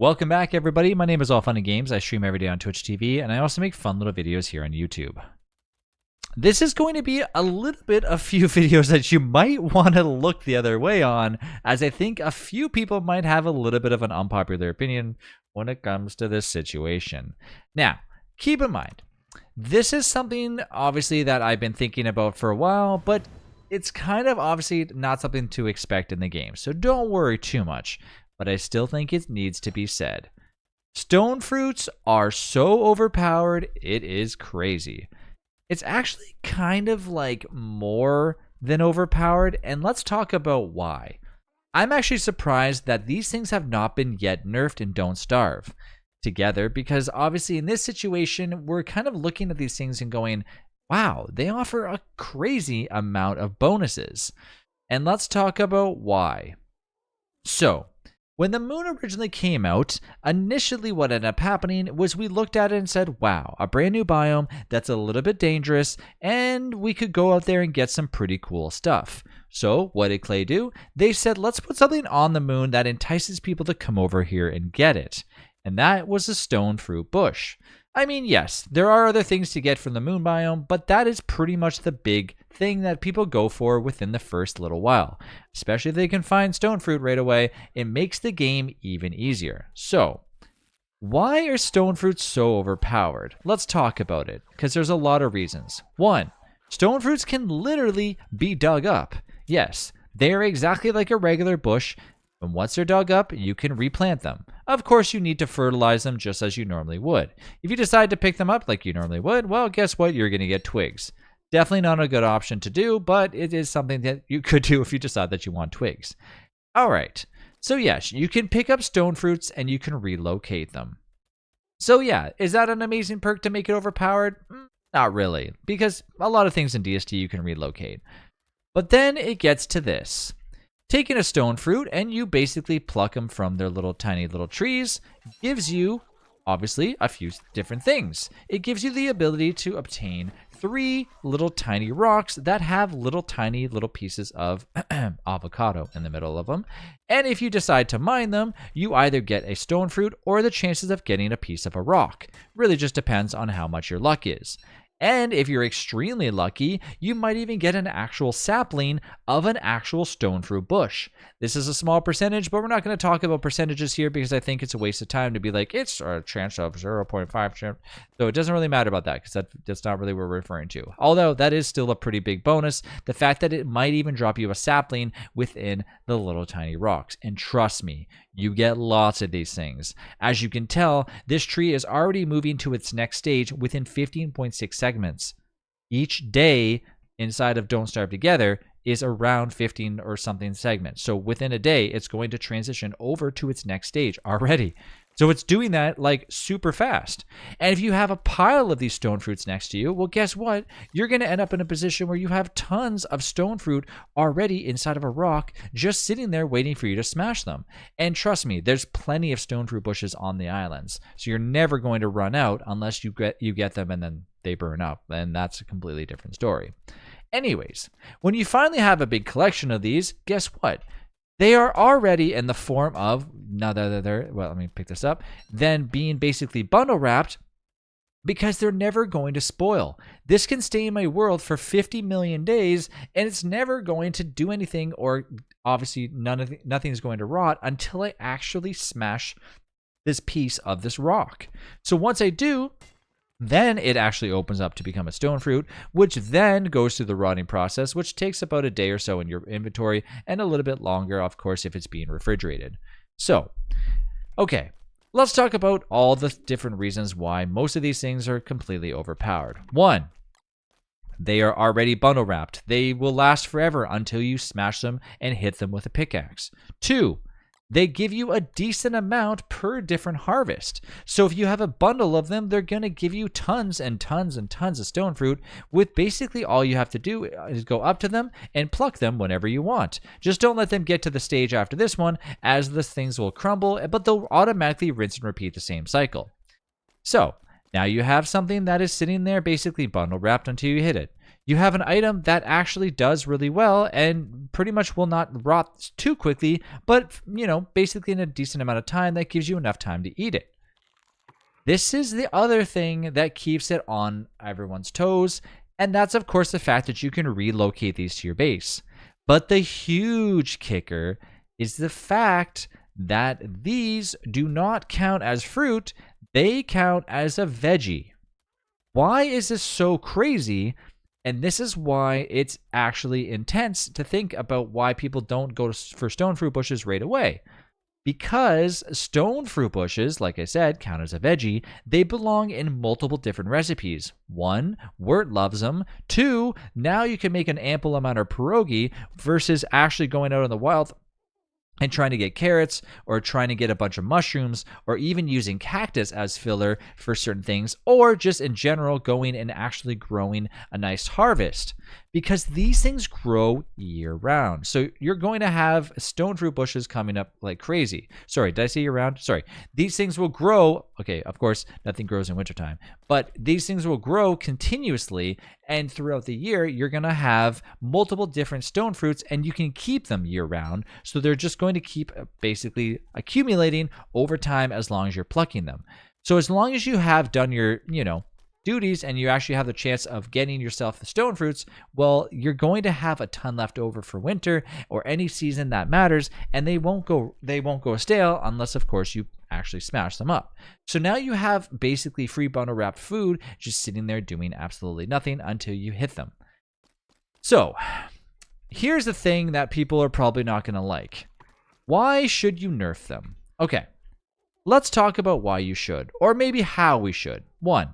Welcome back, everybody. My name is All Fun and Games. I stream every day on Twitch TV, and I also make fun little videos here on YouTube. This is going to be a little bit a few videos that you might want to look the other way on, as I think a few people might have a little bit of an unpopular opinion when it comes to this situation. Now, keep in mind, this is something obviously that I've been thinking about for a while, but it's kind of obviously not something to expect in the game, so don't worry too much. But I still think it needs to be said. Stonefruits are so overpowered, it is crazy. It's actually kind of like more than overpowered, and let's talk about why. I'm actually surprised that these things have not been yet nerfed in Don't Starve together, because obviously in this situation, we're kind of looking at these things and going, wow, they offer a crazy amount of bonuses. And let's talk about why. So, when the moon originally came out, initially what ended up happening was we looked at it and said, wow, a brand new biome that's a little bit dangerous, and we could go out there and get some pretty cool stuff. So what did Clay do? They said, let's put something on the moon that entices people to come over here and get it. And that was a Stonefruit bush. I mean, yes, there are other things to get from the moon biome, but that is pretty much the big thing that people go for within the first little while. Especially if they can find Stonefruit right away, it makes the game even easier. So, why are Stonefruits so overpowered? Let's talk about it, because there's a lot of reasons. One, Stonefruits can literally be dug up. Yes, they are exactly like a regular bush, and once they're dug up, you can replant them. Of course, you need to fertilize them just as you normally would. If you decide to pick them up like you normally would, well, guess what? You're going to get twigs. Definitely not a good option to do, but it is something that you could do if you decide that you want twigs. All right. So yes, you can pick up Stonefruits and you can relocate them. So yeah, is that an amazing perk to make it overpowered? Not really, because a lot of things in DST you can relocate. But then it gets to this. Taking a Stonefruit and you basically pluck them from their little tiny little trees gives you, obviously, a few different things. It gives you the ability to obtain 3 little tiny rocks that have little tiny little pieces of avocado in the middle of them. And if you decide to mine them, you either get a Stonefruit or the chances of getting a piece of a rock. Really just depends on how much your luck is. And if you're extremely lucky, you might even get an actual sapling of an actual Stonefruit bush. This is a small percentage, but we're not going to talk about percentages here because I think it's a waste of time to be like, it's a chance of 0.5%. So it doesn't really matter about that because that's not really what we're referring to. Although that is still a pretty big bonus. The fact that it might even drop you a sapling within the little tiny rocks. And trust me, you get lots of these things. As you can tell, this tree is already moving to its next stage within 15.6 segments. Each day inside of Don't Starve Together is around 15 or something segments. So within a day, it's going to transition over to its next stage already. So it's doing that like super fast. And if you have a pile of these Stonefruits next to you, well, guess what? You're going to end up in a position where you have tons of Stonefruit already inside of a rock, just sitting there waiting for you to smash them. And trust me, there's plenty of Stonefruit bushes on the islands. So you're never going to run out unless you get them and then they burn up. And that's a completely different story. Anyways, when you finally have a big collection of these, guess what? They are already in the form of, now that they're, well, let me pick this up, then being basically bundle wrapped because they're never going to spoil. This can stay in my world for 50 million days and it's never going to do anything, or obviously nothing is going to rot until I actually smash this piece of this rock. So once I do, then it actually opens up to become a Stonefruit, which then goes through the rotting process, which takes about a day or so in your inventory and a little bit longer, of course, if it's being refrigerated. So, okay, let's talk about all the different reasons why most of these things are completely overpowered. 1, they are already bundle wrapped. They will last forever until you smash them and hit them with a pickaxe. 2, they give you a decent amount per different harvest. So if you have a bundle of them, they're going to give you tons and tons and tons of Stonefruit, with basically all you have to do is go up to them and pluck them whenever you want. Just don't let them get to the stage after this one, as the things will crumble, but they'll automatically rinse and repeat the same cycle. So now you have something that is sitting there basically bundle wrapped until you hit it. You have an item that actually does really well and pretty much will not rot too quickly, but, basically in a decent amount of time that gives you enough time to eat it. This is the other thing that keeps it on everyone's toes, and that's, of course, the fact that you can relocate these to your base. But the huge kicker is the fact that these do not count as fruit, they count as a veggie. Why is this so crazy? And this is why it's actually intense to think about why people don't go for stone fruit bushes right away. Because stone fruit bushes, like I said, count as a veggie, they belong in multiple different recipes. 1, Wirt loves them. 2, now you can make an ample amount of pierogi versus actually going out in the wild and trying to get carrots or trying to get a bunch of mushrooms or even using cactus as filler for certain things, or just in general going and actually growing a nice harvest, because these things grow year round. So you're going to have stone fruit bushes coming up like crazy. Sorry, did I say year round? Sorry. These things will grow. Okay, of course, nothing grows in wintertime, but these things will grow continuously, and throughout the year, you're going to have multiple different stone fruits, and you can keep them year round. So they're just going to keep basically accumulating over time as long as you're plucking them. So as long as you have done your, duties and you actually have the chance of getting yourself the stone fruits, well, you're going to have a ton left over for winter or any season that matters, and they won't go stale unless, of course, you actually smash them up. So now you have basically free bundle wrapped food just sitting there doing absolutely nothing until you hit them. So here's the thing that people are probably not going to like. Why should you nerf them? Okay, let's talk about why you should, or maybe how we should. 1,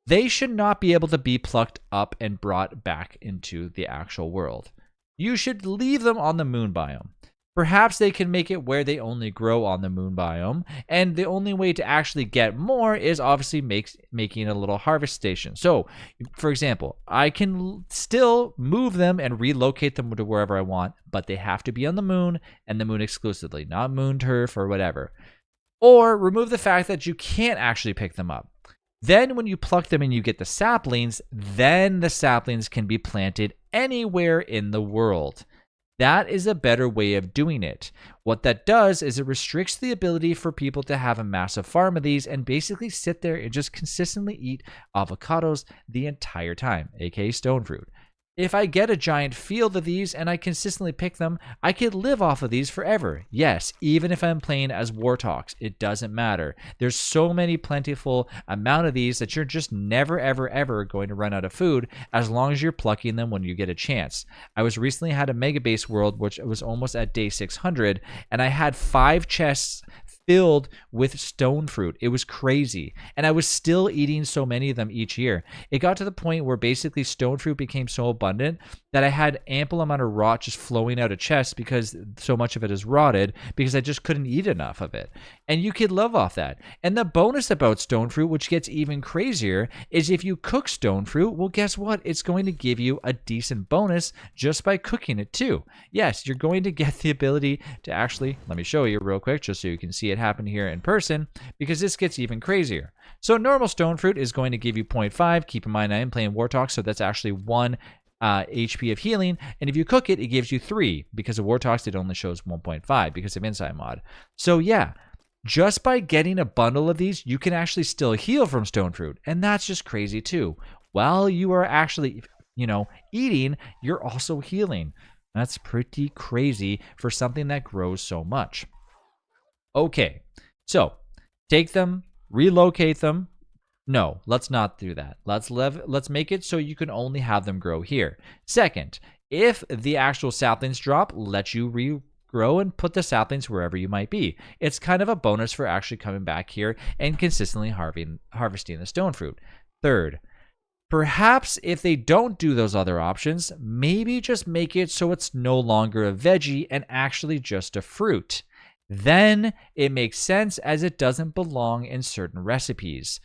they should not be able to be plucked up and brought back into the actual world. You should leave them on the moon biome. Perhaps they can make it where they only grow on the moon biome, and the only way to actually get more is obviously making a little harvest station. So, for example, I can still move them and relocate them to wherever I want, but they have to be on the moon and the moon exclusively, not moon turf or whatever. Or remove the fact that you can't actually pick them up. Then when you pluck them and you get the saplings, then the saplings can be planted anywhere in the world. That is a better way of doing it. What that does is it restricts the ability for people to have a massive farm of these and basically sit there and just consistently eat avocados the entire time, aka stone fruit. If I get a giant field of these and I consistently pick them, I could live off of these forever. Yes, even if I'm playing as Warthog, it doesn't matter. There's so many plentiful amount of these that you're just never, ever, ever going to run out of food as long as you're plucking them when you get a chance. I was recently had a mega base world, which was almost at day 600, and I had 5 chests filled with stone fruit. It was crazy. And I was still eating so many of them each year. It got to the point where basically stone fruit became so abundant that I had ample amount of rot just flowing out of chests because so much of it is rotted because I just couldn't eat enough of it. And you could live off that. And the bonus about stone fruit, which gets even crazier, is if you cook stone fruit, well, guess what? It's going to give you a decent bonus just by cooking it too. Yes, you're going to get the ability to actually, let me show you real quick just so you can see it happen here in person, because this gets even crazier. So normal stone fruit is going to give you 0.5. Keep in mind I am playing Warthog, so that's actually 1 HP of healing, and if you cook it, it gives you 3. Because of Warthog, it only shows 1.5 because of Inside Mod. So yeah, just by getting a bundle of these, you can actually still heal from stone fruit, and that's just crazy too. While you are actually, eating, you're also healing. That's pretty crazy for something that grows so much. Okay, so take them, relocate them. No, let's not do that. Let's make it so you can only have them grow here. Second, if the actual saplings drop, let you regrow and put the saplings wherever you might be. It's kind of a bonus for actually coming back here and consistently harvesting the stone fruit. Third, perhaps if they don't do those other options, maybe just make it so it's no longer a veggie and actually just a fruit. Then it makes sense as it doesn't belong in certain recipes,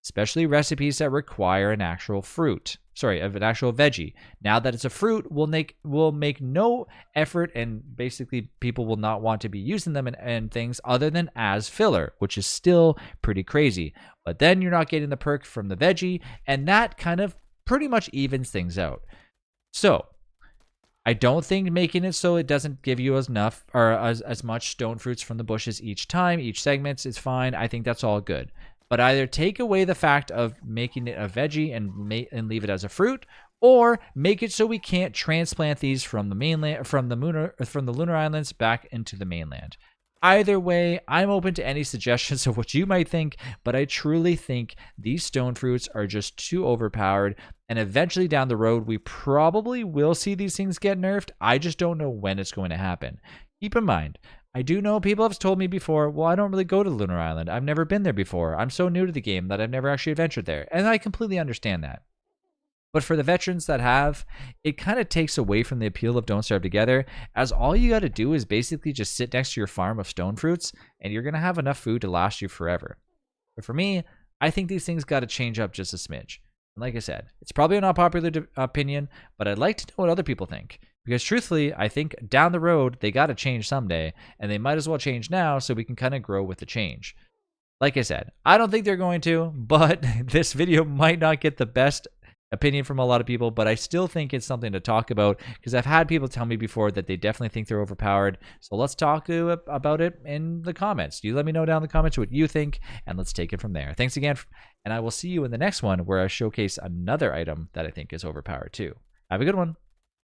especially recipes that require an actual an actual veggie. Now that it's a fruit, we'll make no effort, and basically people will not want to be using them and things other than as filler, which is still pretty crazy. But then you're not getting the perk from the veggie, and that kind of pretty much evens things out. So I don't think making it so it doesn't give you enough or as much stone fruits from the bushes each time, each segment is fine. I think that's all good. But either take away the fact of making it a veggie and leave it as a fruit, or make it so we can't transplant these from the mainland, from the lunar islands back into the mainland. Either way, I'm open to any suggestions of what you might think, but I truly think these stone fruits are just too overpowered, and eventually down the road, we probably will see these things get nerfed. I just don't know when it's going to happen. Keep in mind, I do know people have told me before, well, I don't really go to Lunar Island. I've never been there before. I'm so new to the game that I've never actually adventured there, and I completely understand that. But for the veterans that have, it kind of takes away from the appeal of Don't Starve Together, as all you got to do is basically just sit next to your farm of stone fruits, and you're going to have enough food to last you forever. But for me, I think these things got to change up just a smidge. And like I said, it's probably an unpopular opinion, but I'd like to know what other people think. Because truthfully, I think down the road, they got to change someday, and they might as well change now so we can kind of grow with the change. Like I said, I don't think they're going to, but this video might not get the best opinion from a lot of people, but I still think it's something to talk about because I've had people tell me before that they definitely think they're overpowered. So let's talk about it in the comments. You let me know down in the comments what you think, and let's take it from there. Thanks again, and I will see you in the next one where I showcase another item that I think is overpowered too. Have a good one.